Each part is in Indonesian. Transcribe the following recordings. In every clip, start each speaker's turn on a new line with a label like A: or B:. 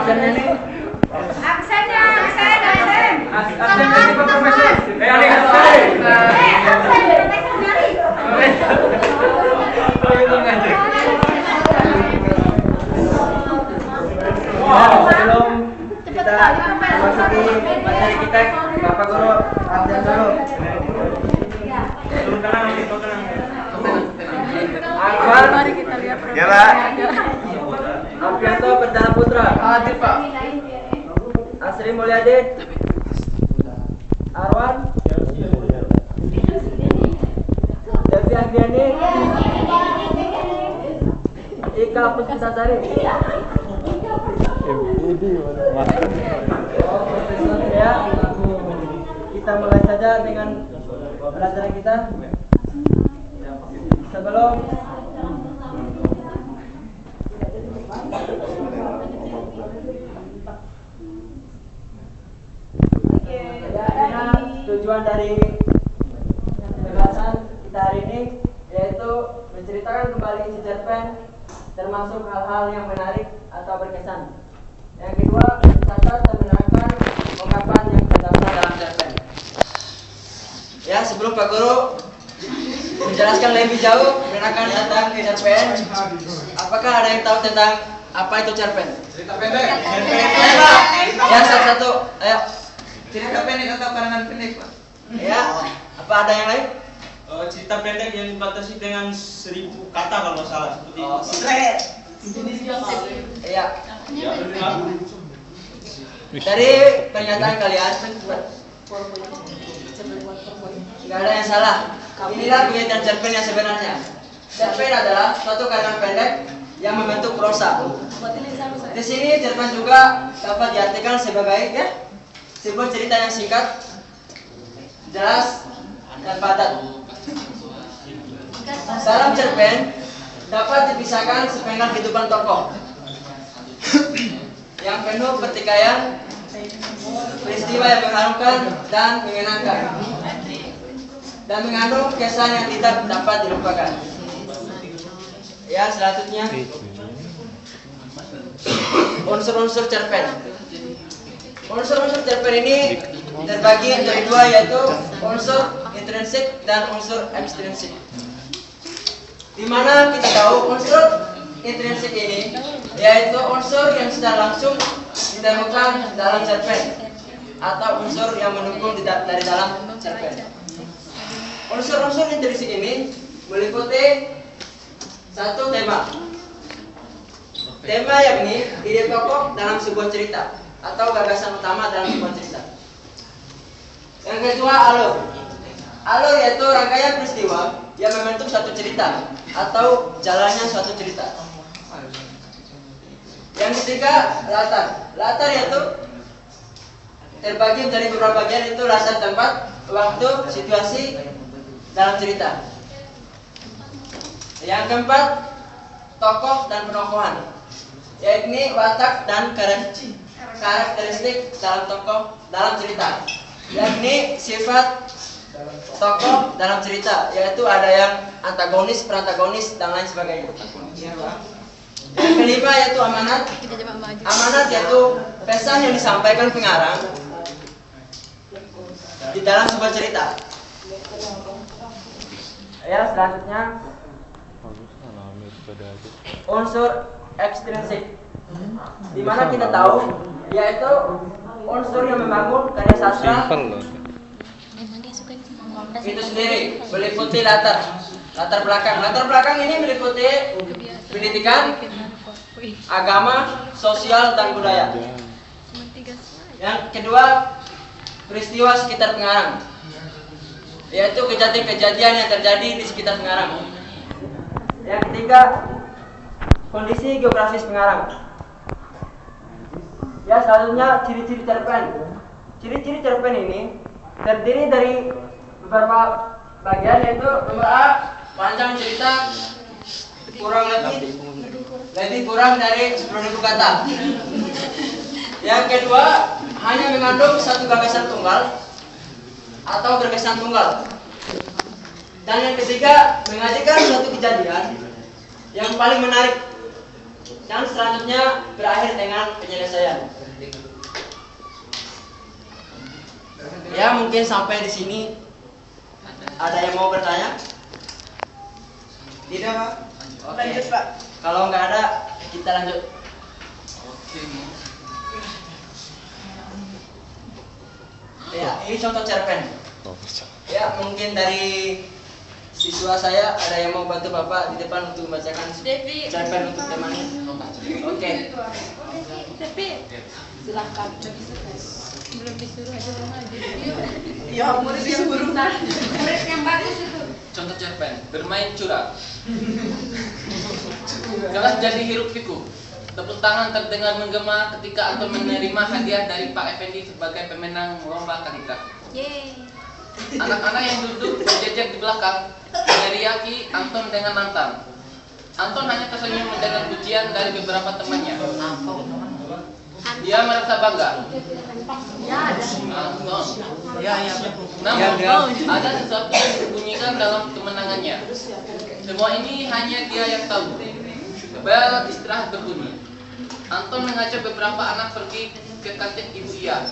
A: absennya nih.
B: Absennya, absen.
A: Absen dari Pak Profesor. Ada sebelum kita memasuki materi kita, Bapak Guru absen dulu. Akbar,
C: Ya, Pak.
A: Alfianto Perdana Putra.
D: Hadir, Pak.
A: Asri Mulyadi. Arwan. Devi Anggiani. Ika Puspitasari. Profesor ya. Kita mulai saja dengan pelajaran kita. Sebelum tujuan dari pembahasan kita hari ini yaitu menceritakan kembali isi cerpen, termasuk hal-hal yang menarik atau berkesan. Yang kedua, mencatat dan menerangkan ungkapan yang terdapat dalam cerpen. Ya, sebelum Pak Guru menjelaskan lebih jauh menerangkan tentang cerpen, apakah ada yang tahu tentang apa itu cerpen?
D: Cerita pendek.
A: Ayo Pak, ya satu-satu, ayo.
D: Cerita pendek atau karangan pendek, Pak?
A: Ya, apa ada yang lain?
E: Cerita pendek yang dibatasi dengan 1000 kata kalau nggak salah seperti itu.
A: Iya. Dari pernyataan kalian, nggak ada yang salah. Inilah pengertian cerpen yang sebenarnya. Cerpen adalah suatu karangan pendek yang membentuk prosa. Di sini cerpen juga dapat diartikan sebagai sebuah cerita yang singkat, jelas, dan padat. Dalam cerpen dapat dipisahkan sepenggal kehidupan tokoh yang penuh pertikaian, peristiwa yang mengharukan dan menyenangkan, dan mengandung kesan yang tidak dapat dilupakan. Ya, selanjutnya unsur-unsur cerpen. Unsur-unsur cerpen ini terbagi menjadi dua, yaitu unsur intrinsik dan unsur ekstrinsik. Di mana kita tahu unsur intrinsik ini yaitu unsur yang secara langsung ditemukan dalam cerpen atau unsur yang mendukung dari dalam cerpen. Unsur-unsur intrinsik ini meliputi satu tema. Tema yakni ide pokok dalam sebuah cerita atau gagasan utama dalam sebuah cerita. Yang kedua, alur. Alur yaitu rangkaian peristiwa yang membentuk suatu cerita atau jalannya suatu cerita. Yang ketiga, latar. Latar yaitu terbagi menjadi beberapa bagian, itu latar tempat, waktu, situasi dalam cerita. Yang keempat, tokoh dan penokohan, yakni watak dan karakteristik dalam tokoh dalam cerita, yakni sifat tokoh dalam cerita, yaitu ada yang antagonis, protagonis, dan lain sebagainya. Yang kelima yaitu amanat. Amanat yaitu pesan yang disampaikan pengarang di dalam sebuah cerita. Ya, selanjutnya unsur ekstrinsik, di mana kita tahu yaitu unsur yang membangun karya sastra itu sendiri, meliputi latar belakang. Latar belakang ini meliputi pendidikan, agama, sosial, dan budaya. Yang kedua, peristiwa sekitar pengarang, yaitu kejadian-kejadian yang terjadi di sekitar pengarang. Yang ketiga, kondisi geografis pengarang. Ya, selanjutnya ciri-ciri cerpen. Ciri-ciri cerpen ini terdiri dari beberapa bagian, yaitu nomor A, panjang cerita lebih kurang dari 10.000 kata. Yang kedua, hanya mengandung satu gagasan tunggal atau berkesan tunggal. Dan yang ketiga, mengajikan suatu kejadian yang paling menarik Dan selanjutnya berakhir dengan penyelesaian. Ya, mungkin sampai di sini ada yang mau bertanya?
D: Tidak, Pak.
A: Oke.
D: Lanjut, Pak.
A: Kalau nggak ada, kita lanjut. Ya, ini contoh cerpen. Ya, mungkin dari siswa saya ada yang mau bantu Bapak di depan untuk membacakan cerpen untuk temannya. Oke.
B: Tapi silakan. Belum disuruh aja belum aja.
D: Ya, murid disuruh.
B: Murid yang bagus itu.
C: Contoh cerpen, bermain curang. Kelas jadi hiruk pikuk. Tepuk tangan terdengar menggema ketika Anton menerima hadiah dari Pak Effendi sebagai pemenang lomba kandidat.
B: Yeay.
C: Anak-anak yang duduk berjejer di belakang meneriaki Anton dengan lantang. Anton hanya tersenyum mendengar pujian dari beberapa temannya. Dia merasa bangga.
B: Ya ada.
C: Anton.
A: Ya.
C: Namun, ada sesuatu yang disembunyikan dalam kemenangannya. Semua ini hanya dia yang tahu. Bel istirahat berbunyi. Anton mengajak beberapa anak pergi ke kantin ibu ia.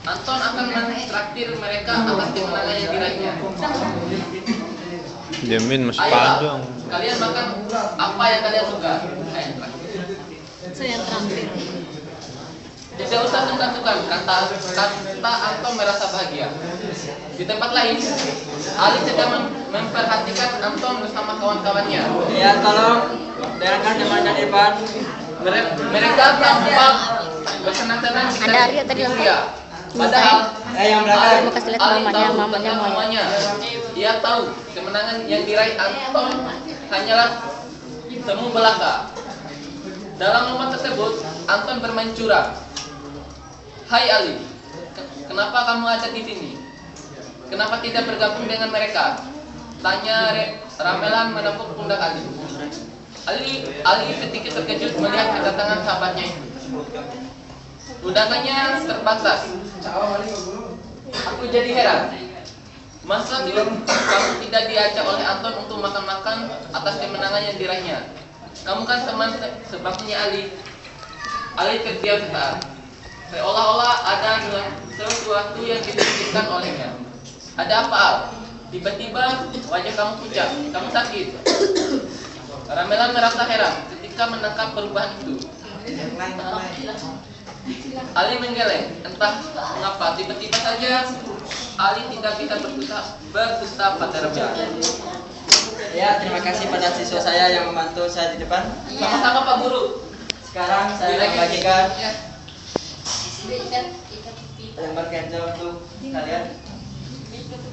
C: Anton akan mentraktir mereka atas kemenangan yang diraihnya.
F: Jamin masih
C: Ayolah,
F: panjang.
C: kalian makan apa yang kalian suka.
B: Saya terakhir.
C: Tidak usah sungkan-sungkan, kata Anton merasa bahagia. Di tempat lain, Ali sedang memperhatikan Anton bersama kawan-kawannya.
A: Ya, tolong dengarkan temannya di depan.
C: Mereka tampak bersenang-senang di
B: Ada Arya tadi
C: ibu ia. Padahal
A: Yang belakang.
B: Mau kasih lihat
C: Ali
B: mamanya,
C: tahu
B: mamanya
C: tentang
B: mau
C: semuanya. Ia tahu kemenangan yang diraih Anton hanyalah temu belaka. Dalam lomba tersebut, Anton bermain curang. Hai Ali, kenapa kamu ada di sini? Kenapa tidak bergabung dengan mereka? Tanya Ramelan menepuk pundak Ali. Ali sedikit terkejut melihat kedatangan sahabatnya itu. Undangannya terbatas. Aku jadi heran. Masa kamu tidak diajak oleh Anton untuk makan-makan atas kemenangan yang diraihnya? Kamu kan teman sebabnya Ali. Ali terdiam sesaat. Seolah-olah ada sesuatu yang dipikirkan olehnya. Ada apa, Al? Tiba-tiba wajah kamu pucat. Kamu sakit. Ramelan merasa heran ketika menangkap perubahan itu. Ali menggeleng. Entah mengapa tiba-tiba saja Ali tidak bisa berdusta pada Ramelan.
A: Ya, terima kasih pada siswa saya yang membantu saya di depan.
C: Sama-sama Pak Guru.
A: Sekarang saya akan bagikan lembar kerja untuk kalian.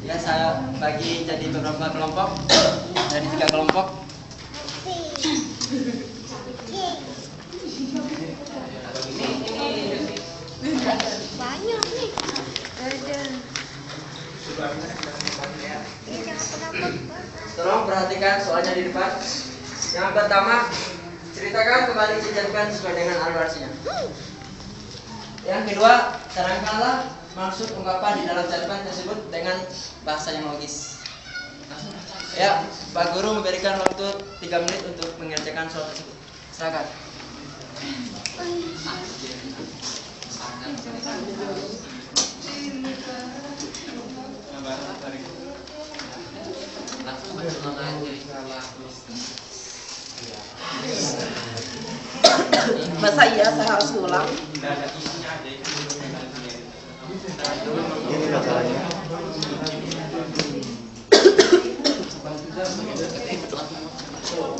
A: Ya, saya bagi jadi beberapa kelompok. Dari 3 kelompok.
B: Banyak nih. Ada.
A: Tolong perhatikan soalnya di depan. Yang pertama, ceritakan kembali cerpen sesuai dengan alurasinya. Yang kedua, terangkanlah maksud ungkapan di dalam cerpen tersebut dengan bahasa yang logis. Ya, Pak Guru memberikan waktu 3 menit untuk mengerjakan soal tersebut. Silakan.
D: Masa iya saya harus ngulang?
F: Ini masalahnya.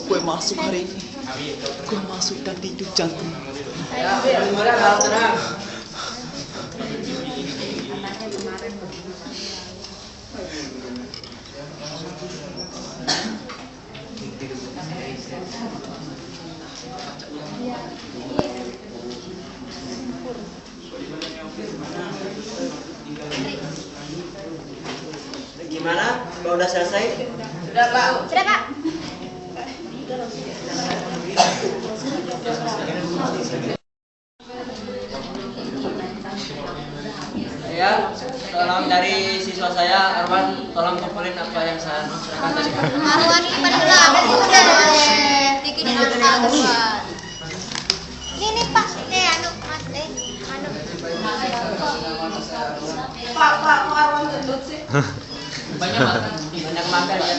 G: Gue masuk hari ini. Gue masuk dan tidur jantung.
A: Ya, mudah-mudahan harus tenang. Gimana? Kalau udah selesai?
D: Sudah, Pak.
B: Sudah, Pak.
A: Ya, tolong dari siswa saya Arwan, tolong kumpulin apa yang saya serahkan tadi.
B: Arwan ini pada udah. Bikin apa, Arwan?
A: Banyak makan ya.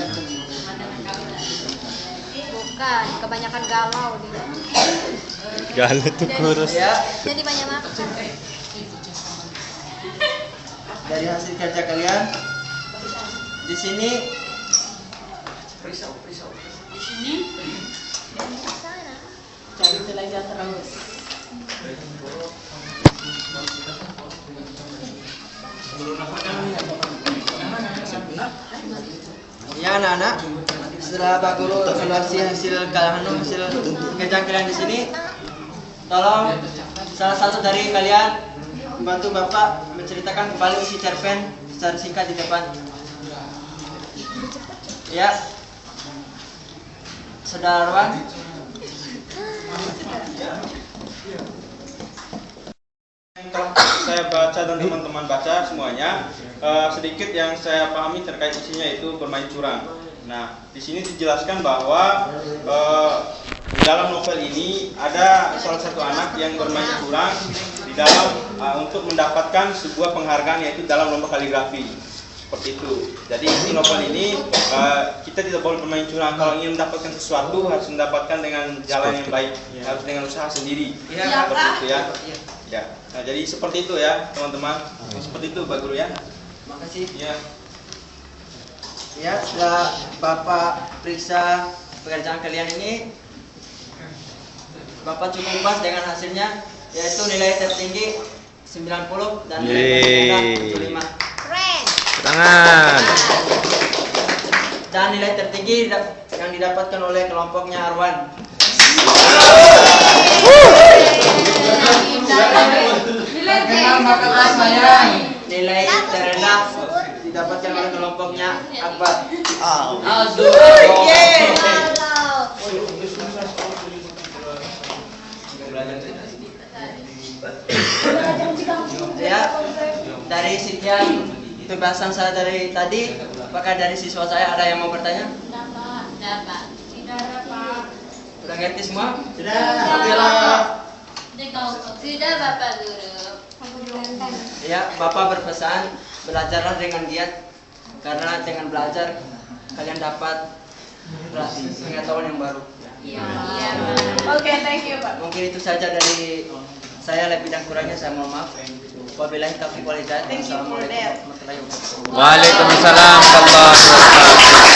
B: Bukan, kebanyakan galau dia.
F: Galau tuh kurus.
A: Ya,
B: Jadi banyak makan.
A: dari hasil kerja kalian di sini risau.
B: Sana.
D: Cari tenaga terus.
A: Ya anak-anak, setelah Pak Guru evaluasi hasil kerja kalian di sini, tolong salah satu dari kalian membantu Bapak menceritakan kembali isi cerpen secara singkat di depan. Ya, Saudara Arwan.
E: Yang telah saya baca dan teman-teman baca semuanya, sedikit yang saya pahami terkait isinya itu bermain curang. Nah, di sini dijelaskan bahwa di dalam novel ini ada salah satu anak yang bermain curang di dalam untuk mendapatkan sebuah penghargaan, yaitu dalam lomba kaligrafi. Seperti itu. Jadi isi novel ini kita tidak boleh bermain curang. Kalau ingin mendapatkan sesuatu harus mendapatkan dengan jalan yang baik, harus dengan usaha sendiri.
A: Ya,
E: Seperti itu ya. Ya. Nah, jadi seperti itu ya, teman-teman. Seperti itu, Pak Guru ya.
A: Makasih.
E: Ya.
A: Ya, setelah Bapak periksa pekerjaan kalian ini, Bapak cukup puas dengan hasilnya, yaitu nilai tertinggi 90 dan nilai rendah 75.
B: Keren.
F: Tangan.
A: Dan nilai tertinggi yang didapatkan oleh kelompoknya Arwan. Nilai terendah didapatkan oleh kelompoknya Akbar. Ya, dari sekian pembahasan saya dari tadi, apakah dari siswa saya ada yang mau bertanya? Sudah ngerti semua?
B: Sudah Bapak Guru.
A: Ya, Bapak berpesan belajarlah dengan giat, karena dengan belajar kalian dapat pengetahuan yang baru.
B: Iya.
D: Oke, thank you, Pak.
A: Mungkin itu saja dari saya, lebih dan kurangnya saya mohon maaf. Wabillahi taufiq wal hidayah. Assalamualaikum warahmatullahi wabarakatuh.
F: Waalaikumsalam warahmatullahi wabarakatuh.